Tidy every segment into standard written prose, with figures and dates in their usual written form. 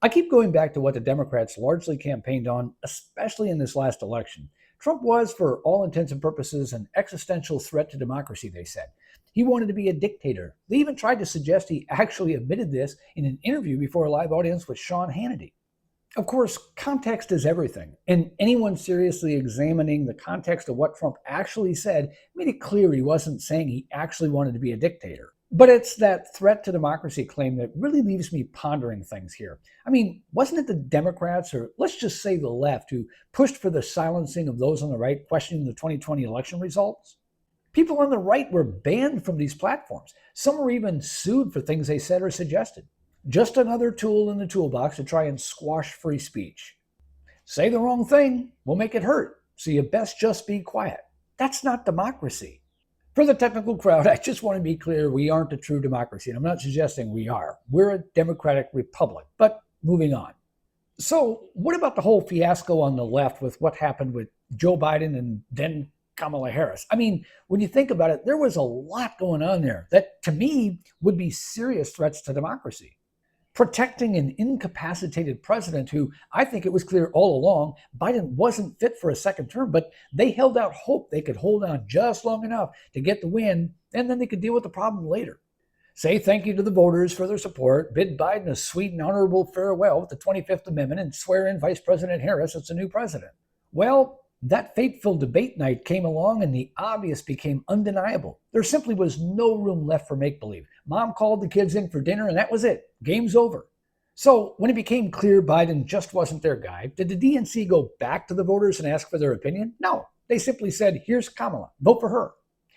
I keep going back to what the Democrats largely campaigned on, especially in this last election. Trump was, for all intents and purposes, an existential threat to democracy, they said. He wanted to be a dictator. They even tried to suggest he actually admitted this in an interview before a live audience with Sean Hannity. Of course, context is everything, and anyone seriously examining the context of what Trump actually said made it clear he wasn't saying he actually wanted to be a dictator. But it's that threat to democracy claim that really leaves me pondering things here. I mean, wasn't it the Democrats, or let's just say the left, who pushed for the silencing of those on the right questioning the 2020 election results? People on the right were banned from these platforms. Some were even sued for things they said or suggested. Just another tool in the toolbox to try and squash free speech. Say the wrong thing, we'll make it hurt, so you best just be quiet. That's not democracy. For the technical crowd, I just want to be clear, we aren't a true democracy, and I'm not suggesting we are. We're a democratic republic, but moving on. So what about the whole fiasco on the left with what happened with Joe Biden and then Kamala Harris? I mean, when you think about it, there was a lot going on there that, to me, would be serious threats to democracy. Protecting an incapacitated president who, I think it was clear all along, Biden wasn't fit for a second term, but they held out hope they could hold on just long enough to get the win, and then they could deal with the problem later. Say thank you to the voters for their support, bid Biden a sweet and honorable farewell with the 25th Amendment, and swear in Vice President Harris as the new president. Well, that fateful debate night came along and the obvious became undeniable. There simply was no room left for make-believe. Mom called the kids in for dinner and that was it. Game's over. So when it became clear Biden just wasn't their guy, did the DNC go back to the voters and ask for their opinion? No. They simply said, here's Kamala. Vote for her.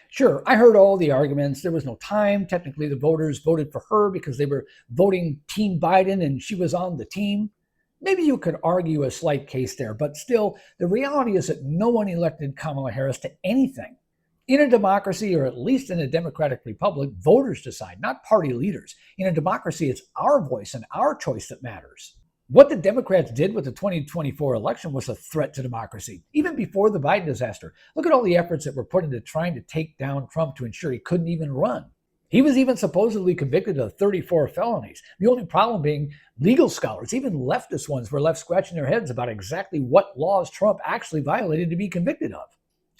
Sure, I heard all the arguments. There was no time. Technically, the voters voted for her because they were voting Team Biden and she was on the team. Maybe you could argue a slight case there, but still, the reality is that no one elected Kamala Harris to anything. In a democracy, or at least in a democratic republic, voters decide, not party leaders. In a democracy, it's our voice and our choice that matters. What the Democrats did with the 2024 election was a threat to democracy, even before the Biden disaster. Look at all the efforts that were put into trying to take down Trump to ensure he couldn't even run. He was even supposedly convicted of 34 felonies. The only problem being legal scholars, even leftist ones, were left scratching their heads about exactly what laws Trump actually violated to be convicted of.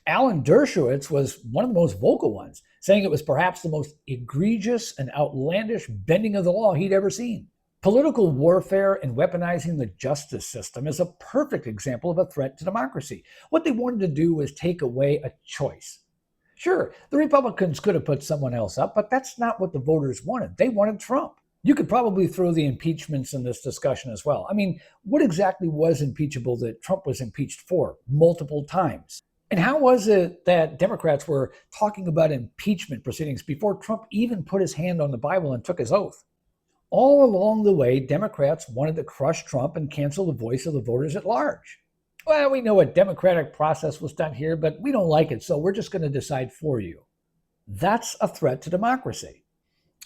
Alan Dershowitz was one of the most vocal ones, saying it was perhaps the most egregious and outlandish bending of the law he'd ever seen. Political warfare and weaponizing the justice system is a perfect example of a threat to democracy. What they wanted to do was take away a choice. Sure, the Republicans could have put someone else up, but that's not what the voters wanted. They wanted Trump. You could probably throw the impeachments in this discussion as well. I mean, what exactly was impeachable that Trump was impeached for multiple times? And how was it that Democrats were talking about impeachment proceedings before Trump even put his hand on the Bible and took his oath? All along the way, Democrats wanted to crush Trump and cancel the voice of the voters at large. Well, we know a democratic process was done here, but we don't like it, so we're just going to decide for you. That's a threat to democracy.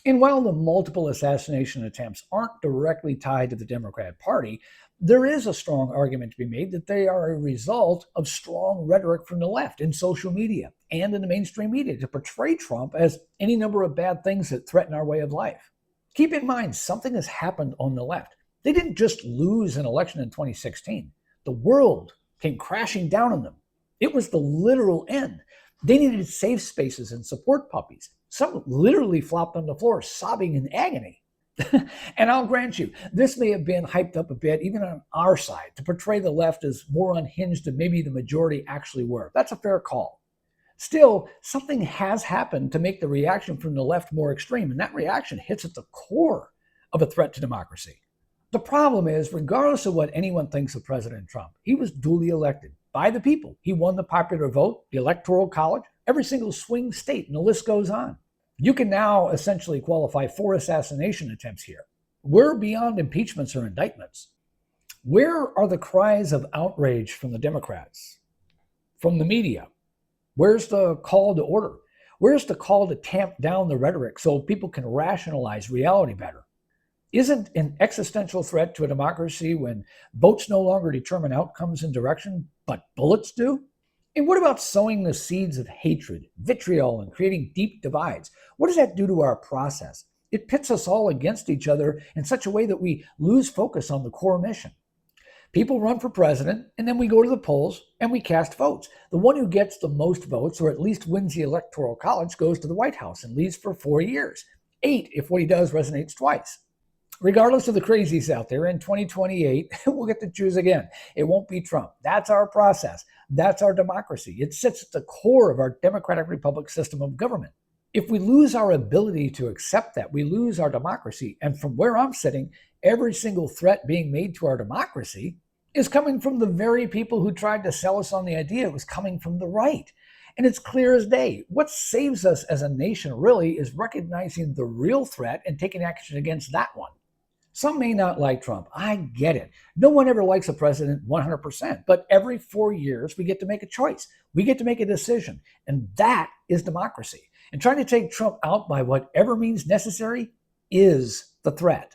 And while the multiple assassination attempts aren't directly tied to the Democrat Party, there is a strong argument to be made that they are a result of strong rhetoric from the left in social media and in the mainstream media to portray Trump as any number of bad things that threaten our way of life. Keep in mind, something has happened on the left. They didn't just lose an election in 2016. The world came crashing down on them. It was the literal end. They needed safe spaces and support puppies. Some literally flopped on the floor, sobbing in agony. And I'll grant you, this may have been hyped up a bit, even on our side, to portray the left as more unhinged than maybe the majority actually were. That's a fair call. Still, something has happened to make the reaction from the left more extreme, and that reaction hits at the core of a threat to democracy. The problem is, regardless of what anyone thinks of President Trump, he was duly elected by the people. He won the popular vote, the Electoral College, every single swing state, and the list goes on. You can now essentially qualify 4 assassination attempts here. We're beyond impeachments or indictments. Where are the cries of outrage from the Democrats, from the media? Where's the call to order? Where's the call to tamp down the rhetoric so people can rationalize reality better? Isn't an existential threat to a democracy when votes no longer determine outcomes and direction, but bullets do? And what about sowing the seeds of hatred, vitriol, and creating deep divides? What does that do to our process? It pits us all against each other in such a way that we lose focus on the core mission. People run for president, and then we go to the polls and we cast votes. The one who gets the most votes, or at least wins the Electoral College, goes to the White House and leads for 4 years. 8 if what he does resonates twice. Regardless of the crazies out there, in 2028, we'll get to choose again. It won't be Trump. That's our process. That's our democracy. It sits at the core of our democratic republic system of government. If we lose our ability to accept that, we lose our democracy. And from where I'm sitting, every single threat being made to our democracy is coming from the very people who tried to sell us on the idea it was coming from the right. And it's clear as day. What saves us as a nation really is recognizing the real threat and taking action against that one. Some may not like Trump. I get it. No one ever likes a president 100%. But every 4 years, we get to make a choice. We get to make a decision. And that is democracy. And trying to take Trump out by whatever means necessary is the threat.